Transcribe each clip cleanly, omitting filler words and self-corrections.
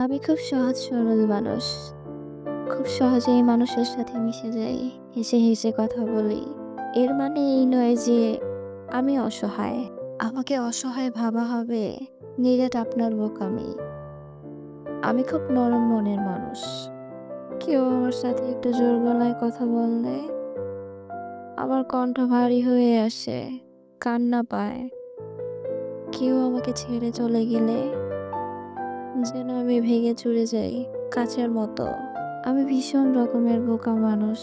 আমি খুব সহজ সরল মানুষ। খুব সহজেই মানুষের সাথে মিশে যাই। হেসে, হেসে কথা বলি। এর মানে এই নয় যে আমি অসহায়। আমাকে অসহায় ভাবা হবে নিরেট আপনার বোকামি। আমি খুব নরম মনের মানুষ। কেউ আমার সাথে একটু জোর গলায় কথা বললে আমার কণ্ঠ ভারী হয়ে আসে, কান্না পায়। কেউ আমাকে ছেড়ে চলে গেলে যেন আমি ভেঙে চুরে যাই কাচের মতো। আমি ভীষণ রকমের বোকা মানুষ।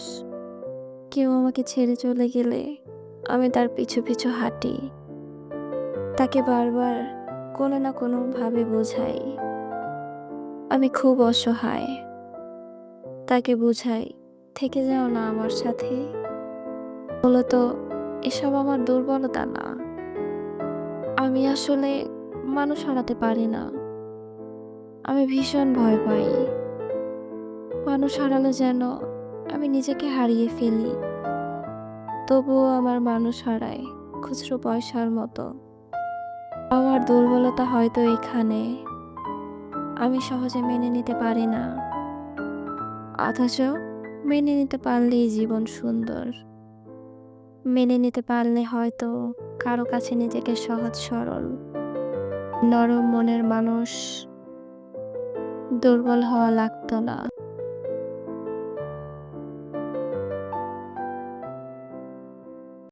কেউ আমাকে ছেড়ে চলে গেলে আমি তার পিছু পিছু হাঁটি। তাকে বারবার কোনো না কোনোভাবে বোঝাই আমি খুব অসহায়। তাকে বুঝাই থেকে যাও না আমার সাথে। মূলত এসব আমার দুর্বলতা না। আমি আসলে মানুষ হারাতে পারি না। আমি ভীষণ ভয় পাই। মানুষ হারালে যেন আমি নিজেকে হারিয়ে ফেলি। তবুও আমার মানুষ হারায় খুচরো পয়সার মতো। আমার দুর্বলতা হয়তো এখানে, আমি সহজে মেনে নিতে পারি না। অথচ মেনে নিতে পারলেই জীবন সুন্দর। মেনে নিতে পারলে হয়তো কারো কাছে নিজেকে সহজ সরল, নরম মনের মানুষ দুর্বল হওয়া লাগতো না।